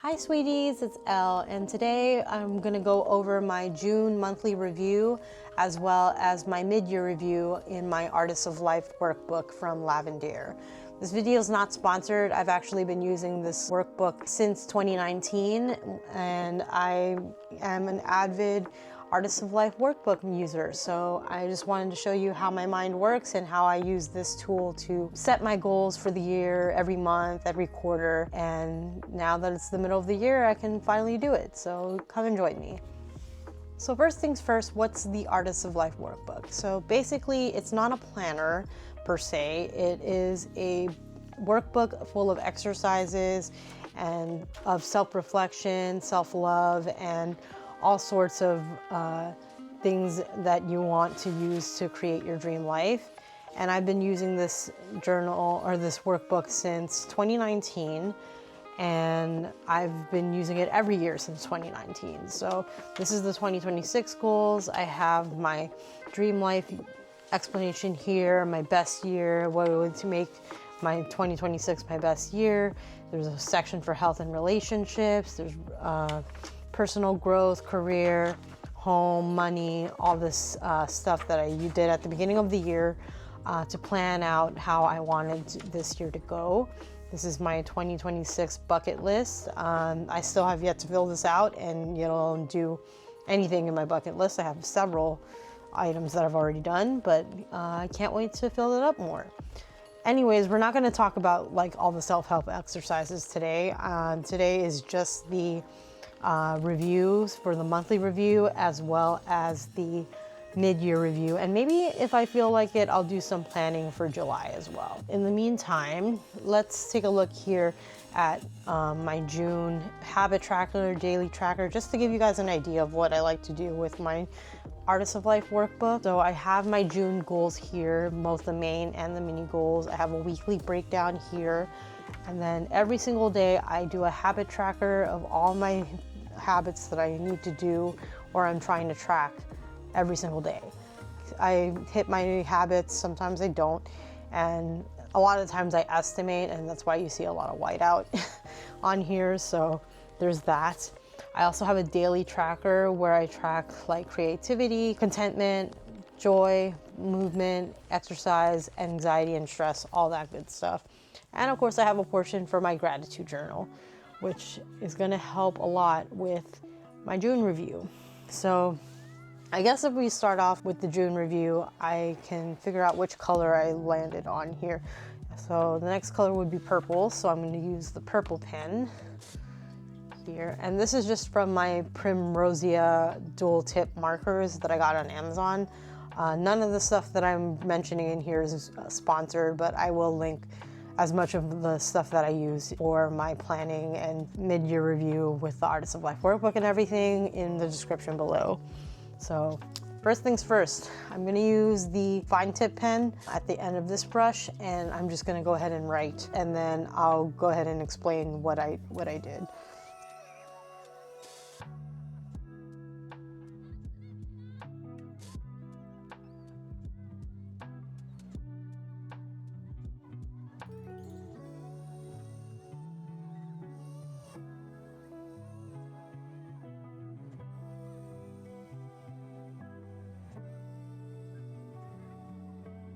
Hi sweeties, it's Elle, and today I'm going to go over my June monthly review as well as my mid-year review in my Artists of Life workbook from Lavendaire. This video is not sponsored. I've actually been using this workbook since 2019 and I am an avid Artists of Life workbook user. So I just wanted to show you how my mind works and how I use this tool to set my goals for the year, every month, every quarter. And now that it's the middle of the year, I can finally do it. So come and join me. So first things first, what's the Artists of Life workbook? So basically it's not a planner per se. It is a workbook full of exercises and of self-reflection, self-love, and all sorts of things that you want to use to create your dream life. And I've been using this journal or this workbook since 2019, and I've been using it every year since 2019. So this is the 2026 goals. I have my dream life explanation here, my best year, what would to make my 2026 my best year. There's a section for health and relationships. There's personal growth, career, home, money, all this stuff that I did at the beginning of the year to plan out how I wanted this year to go. This is my 2026 bucket list. I still have yet to fill this out and do anything in my bucket list. I have several items that I've already done, but I can't wait to fill it up more. Anyways, we're not going to talk about like all the self-help exercises today. Today is just the reviews for the monthly review as well as the mid-year review, and maybe if I feel like it, I'll do some planning for July as well. In the meantime, let's take a look here at my June habit tracker, daily tracker, just to give you guys an idea of what I like to do with my Artists of Life workbook. So I have my June goals here, both the main and the mini goals. I have a weekly breakdown here, and then every single day I do a habit tracker of all my habits that I need to do or I'm trying to track every single day. I hit my habits, sometimes I don't, and a lot of times I estimate, and that's why you see a lot of whiteout on here, so there's that. I also have a daily tracker where I track like creativity, contentment, joy, movement, exercise, anxiety and stress, all that good stuff. And of course I have a portion for my gratitude journal, which is gonna help a lot with my June review. So I guess if we start off with the June review, I can figure out which color I landed on here. So the next color would be purple, so I'm gonna use the purple pen here. And this is just from my Primrosia dual tip markers that I got on Amazon. None of the stuff that I'm mentioning in here is sponsored, but I will link as much of the stuff that I use for my planning and mid-year review with the Artists of Life workbook and everything in the description below. So first things first, I'm gonna use the fine tip pen at the end of this brush, and I'm just gonna go ahead and write, and then I'll go ahead and explain what I did.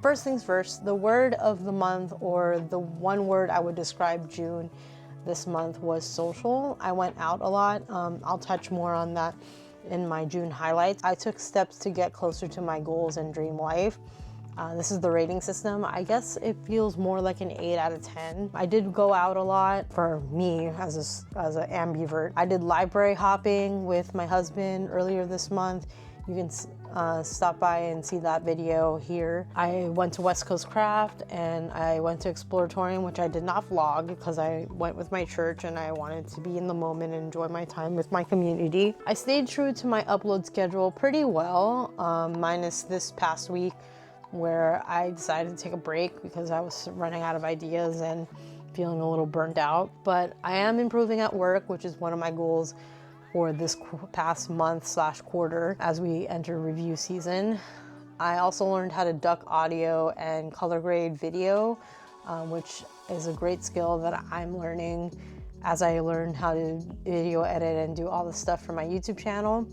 First things first, the word of the month, or the one word I would describe June this month, was social. I went out a lot. I'll touch more on that in my June highlights. I took steps to get closer to my goals and dream life. This is the rating system. I guess it feels more like an 8 out of 10. I did go out a lot for me as an ambivert. I did library hopping with my husband earlier this month. You can stop by and see that video here. I went to West Coast Craft and I went to Exploratorium, which I did not vlog because I went with my church and I wanted to be in the moment and enjoy my time with my community. I stayed true to my upload schedule pretty well, minus this past week where I decided to take a break because I was running out of ideas and feeling a little burnt out. But I am improving at work, which is one of my goals for this past month/quarter as we enter review season. I also learned how to duck audio and color grade video, which is a great skill that I'm learning as I learn how to video edit and do all the stuff for my YouTube channel.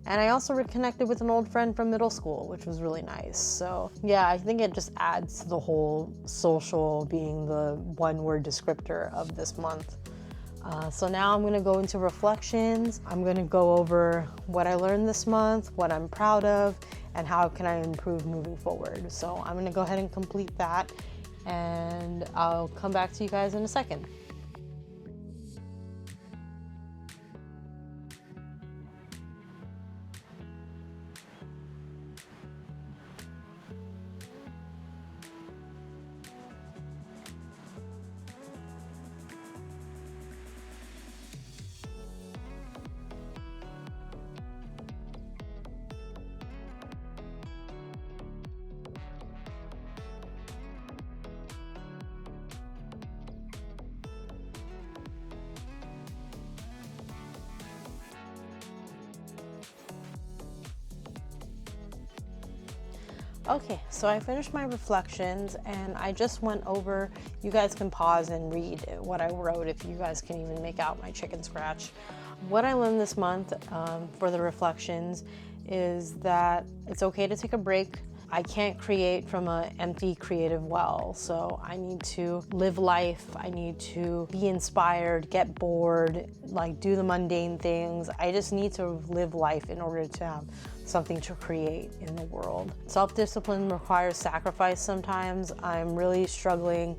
And I also reconnected with an old friend from middle school, which was really nice. So yeah, I think it just adds to the whole social being the one-word descriptor of this month. So now I'm gonna go into reflections. I'm gonna go over what I learned this month, what I'm proud of, and how can I improve moving forward. So I'm gonna go ahead and complete that, and I'll come back to you guys in a second. Okay, so I finished my reflections and I just went over, you guys can pause and read what I wrote if you guys can even make out my chicken scratch. What I learned this month for the reflections is that it's okay to take a break. I can't create from an empty creative well, so I need to live life. I need to be inspired, get bored, like do the mundane things. I just need to live life in order to have something to create in the world. Self-discipline requires sacrifice sometimes. I'm really struggling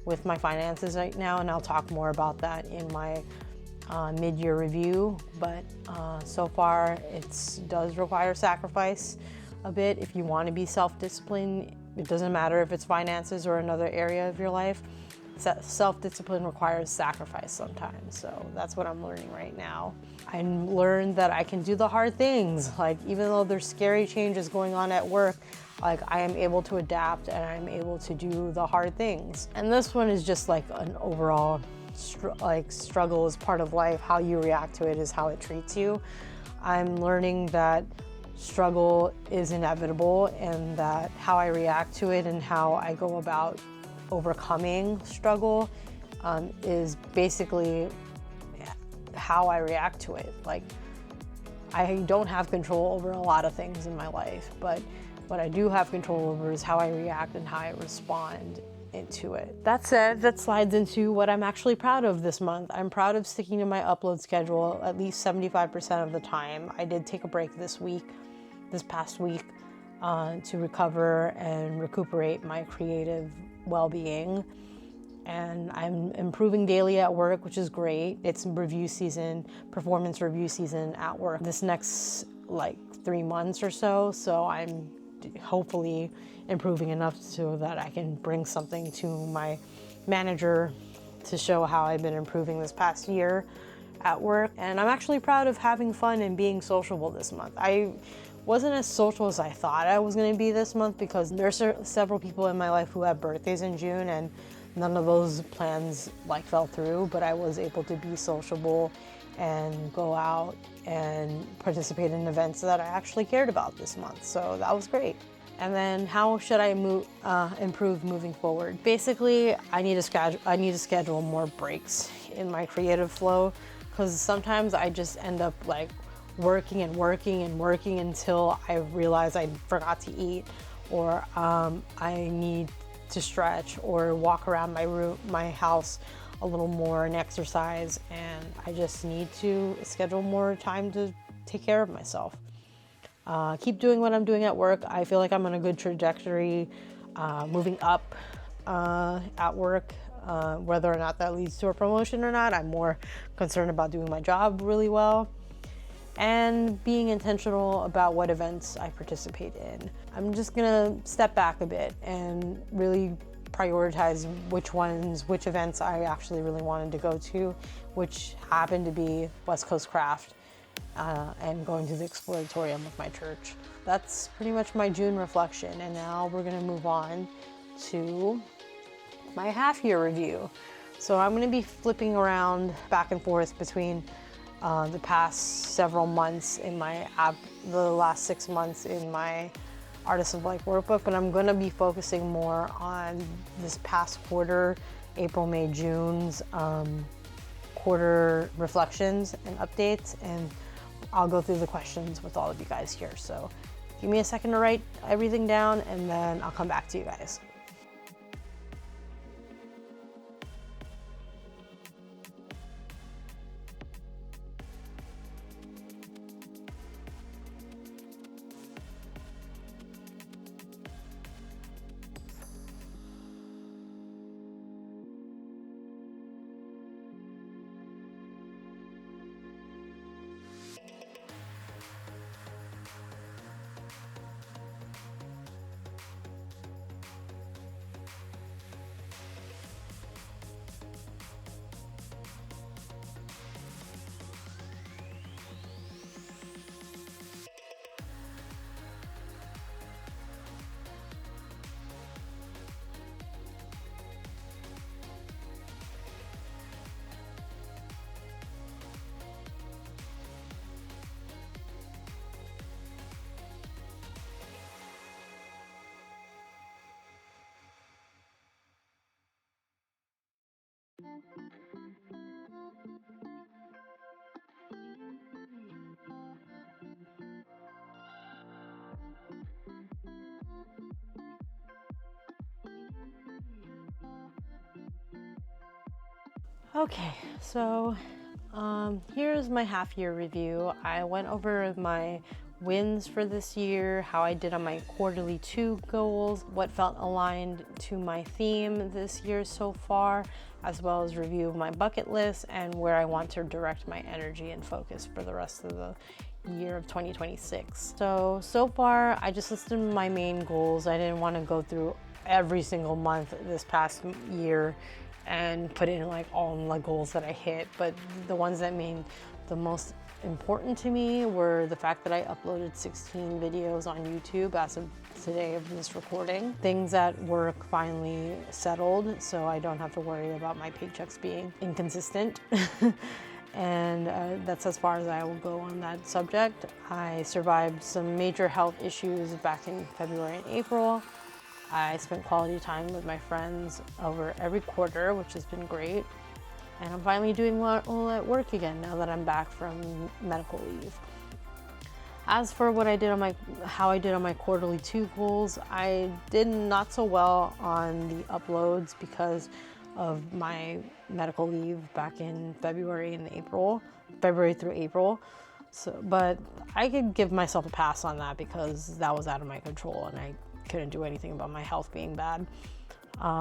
with my finances right now, and I'll talk more about that in my mid-year review, but so far it does require sacrifice a bit. If you want to be self-disciplined, it doesn't matter if it's finances or another area of your life, self-discipline requires sacrifice sometimes. So that's what I'm learning right now. I learned that I can do the hard things. Like, even though there's scary changes going on at work, like, I am able to adapt and I'm able to do the hard things. And this one is just like an overall struggle is part of life. How you react to it is how it treats you. I'm learning that struggle is inevitable, and that how I react to it and how I go about overcoming struggle is basically how I react to it. Like, I don't have control over a lot of things in my life, but what I do have control over is how I react and how I respond into it. That said, that slides into what I'm actually proud of this month. I'm proud of sticking to my upload schedule at least 75% of the time. I did take a break this past week, to recover and recuperate my creative well-being. And I'm improving daily at work, which is great. It's review season, performance review season at work this next like 3 months or so. So I'm hopefully improving enough so that I can bring something to my manager to show how I've been improving this past year at work. And I'm actually proud of having fun and being sociable this month. I wasn't as social as I thought I was going to be this month, because there's several people in my life who have birthdays in June, and none of those plans like fell through, but I was able to be sociable and go out and participate in events that I actually cared about this month. So that was great. And then how should I improve moving forward? Basically, I need to schedule more breaks in my creative flow, because sometimes I just end up like working until I realize I forgot to eat, or I need to stretch or walk around my house a little more and exercise, and I just need to schedule more time to take care of myself. Keep doing what I'm doing at work. I feel like I'm on a good trajectory, moving up at work. Whether or not that leads to a promotion or not, I'm more concerned about doing my job really well and being intentional about what events I participate in. I'm just gonna step back a bit and really prioritize which events I actually really wanted to go to, which happened to be West Coast Craft and going to the Exploratorium with my church. That's pretty much my June reflection, and now we're gonna move on to my half-year review. So I'm gonna be flipping around back and forth between the past several months in my the last 6 months in my Artists of Life workbook, but I'm gonna be focusing more on this past quarter, April, May, June's quarter reflections and updates, and I'll go through the questions with all of you guys here. So give me a second to write everything down, and then I'll come back to you guys. Okay, so here's my half-year review. I went over my wins for this year, how I did on my quarterly 2 goals, what felt aligned to my theme this year so far, as well as review of my bucket list and where I want to direct my energy and focus for the rest of the year of 2026. So far, I just listed my main goals. I didn't want to go through every single month this past year and put in like all the goals that I hit, but the ones that made the most important to me were the fact that I uploaded 16 videos on YouTube as of today of this recording. Things at work finally settled, so I don't have to worry about my paychecks being inconsistent. And that's as far as I will go on that subject. I survived some major health issues back in February and April. I spent quality time with my friends over every quarter, which has been great. And I'm finally doing well at work again now that I'm back from medical leave. As for what I did on how I did on my quarterly 2 goals, I did not so well on the uploads because of my medical leave back in February through April. But I could give myself a pass on that because that was out of my control and I couldn't do anything about my health being bad.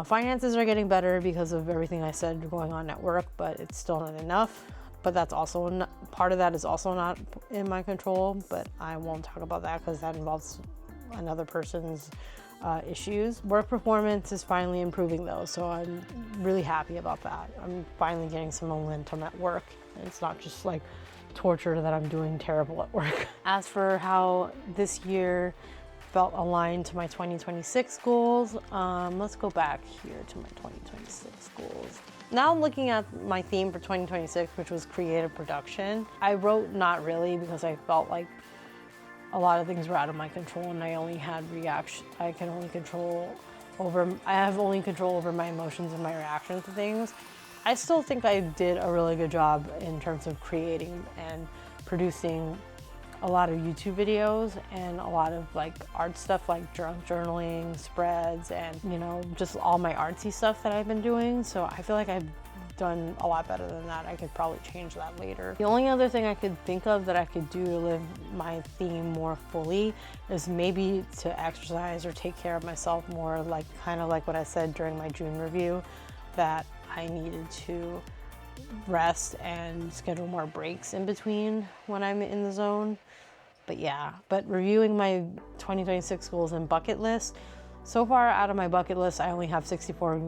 Finances are getting better because of everything I said going on at work, but it's still not enough. But that's also part of that is also not in my control, but I won't talk about that because that involves another person's issues. Work performance is finally improving though, so I'm really happy about that. I'm finally getting some momentum at work. It's not just like torture that I'm doing terrible at work. As for how this year felt aligned to my 2026 goals, let's go back here to my 2026 goals. Now I'm looking at my theme for 2026, which was creative production. I wrote not really because I felt like a lot of things were out of my control and I have only control over my emotions and my reactions to things. I still think I did a really good job in terms of creating and producing a lot of YouTube videos and a lot of like art stuff like journaling, spreads, and just all my artsy stuff that I've been doing. So I feel like I've done a lot better than that. I could probably change that later. The only other thing I could think of that I could do to live my theme more fully is maybe to exercise or take care of myself more, like kind of like what I said during my June review, that I needed to rest and schedule more breaks in between when I'm in the zone. But reviewing my 2026 goals and bucket list, so far out of my bucket list, I only have 64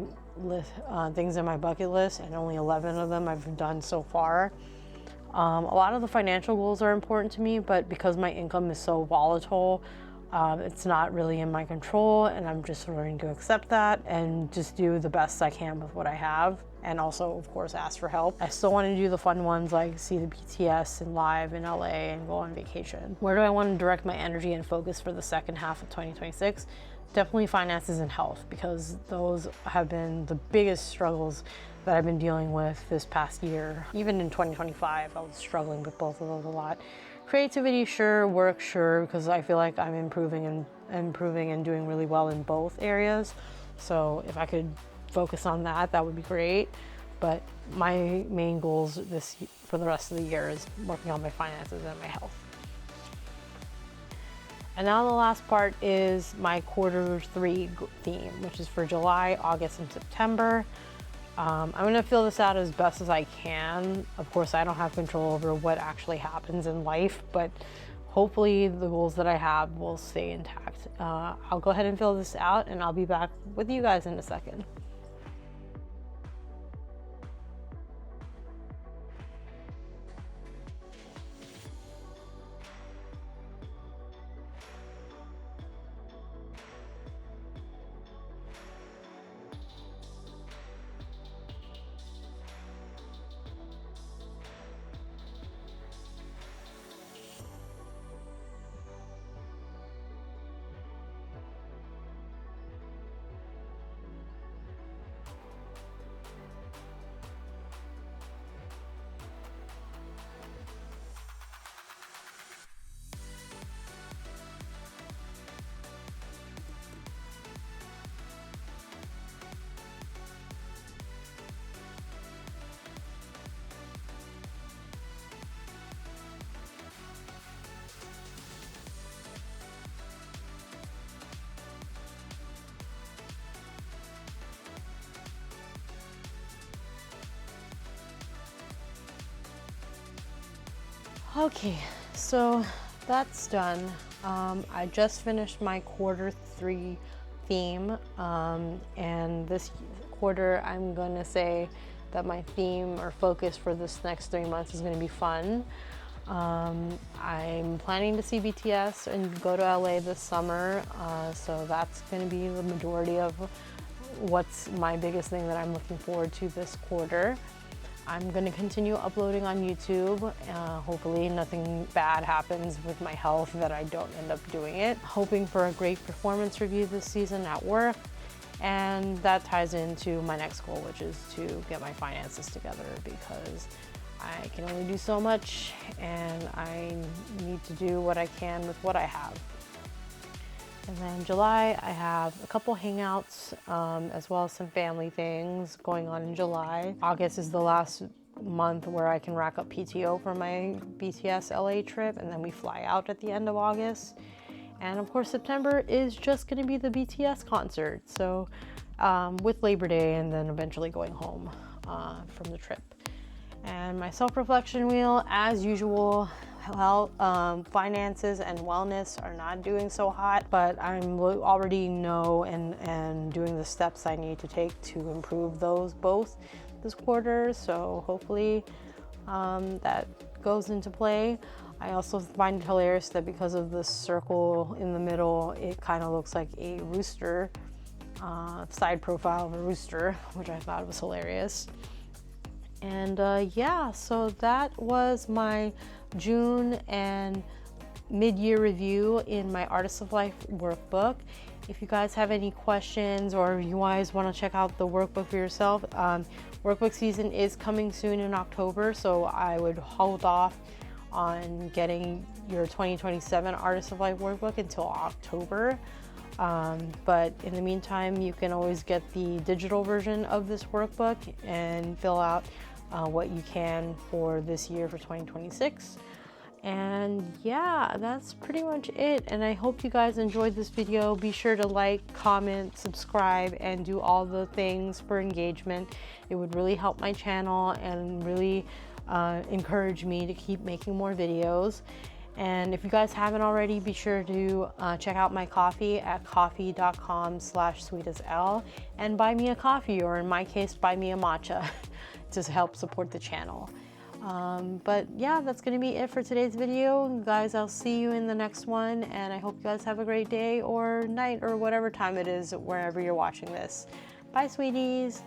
things in my bucket list and only 11 of them I've done so far. A lot of the financial goals are important to me, but because my income is so volatile, it's not really in my control, and I'm just learning to accept that and just do the best I can with what I have, and also of course ask for help. I still want to do the fun ones like see the BTS and live in LA and go on vacation. Where do I want to direct my energy and focus for the second half of 2026? Definitely finances and health, because those have been the biggest struggles that I've been dealing with this past year. Even in 2025, I was struggling with both of those a lot. Creativity, sure. Work, sure, because I feel like I'm improving and doing really well in both areas. So if I could focus on that, that would be great. But my main goals for the rest of the year is working on my finances and my health. And now the last part is my Q3 theme, which is for July, August, and September. I'm gonna fill this out as best as I can. Of course, I don't have control over what actually happens in life, but hopefully the goals that I have will stay intact. I'll go ahead and fill this out and I'll be back with you guys in a second. Okay, so that's done. I just finished my Q3 theme, and this quarter I'm gonna say that my theme or focus for this next 3 months is gonna be fun. I'm planning to see BTS and go to LA this summer, so that's gonna be the majority of what's my biggest thing that I'm looking forward to this quarter. I'm gonna continue uploading on YouTube. Hopefully nothing bad happens with my health that I don't end up doing it. Hoping for a great performance review this season at work. And that ties into my next goal, which is to get my finances together, because I can only do so much and I need to do what I can with what I have. And then July, I have a couple hangouts, as well as some family things going on in July. August is the last month where I can rack up PTO for my BTS LA trip, and then we fly out at the end of August. And of course, September is just gonna be the BTS concert. So with Labor Day and then eventually going home from the trip. And my self-reflection wheel, as usual, well, finances and wellness are not doing so hot, but I'm already know and doing the steps I need to take to improve those both this quarter. So hopefully that goes into play. I also find it hilarious that because of the circle in the middle, it kind of looks like a rooster, side profile of a rooster, which I thought was hilarious. And yeah, so that was my June and mid-year review in my Artists of Life workbook. If you guys have any questions or you guys want to check out the workbook for yourself, workbook season is coming soon in October, so I would hold off on getting your 2027 Artists of Life workbook until October. But in the meantime, you can always get the digital version of this workbook and fill out what you can for this year for 2026. And yeah, that's pretty much it. And I hope you guys enjoyed this video. Be sure to like, comment, subscribe, and do all the things for engagement. It would really help my channel and really encourage me to keep making more videos. And if you guys haven't already, be sure to check out my coffee at coffee.com/SweetAsElle and buy me a coffee, or in my case, buy me a matcha to help support the channel. But yeah, that's gonna be it for today's video. Guys, I'll see you in the next one, and I hope you guys have a great day or night or whatever time it is wherever you're watching this. Bye, sweeties.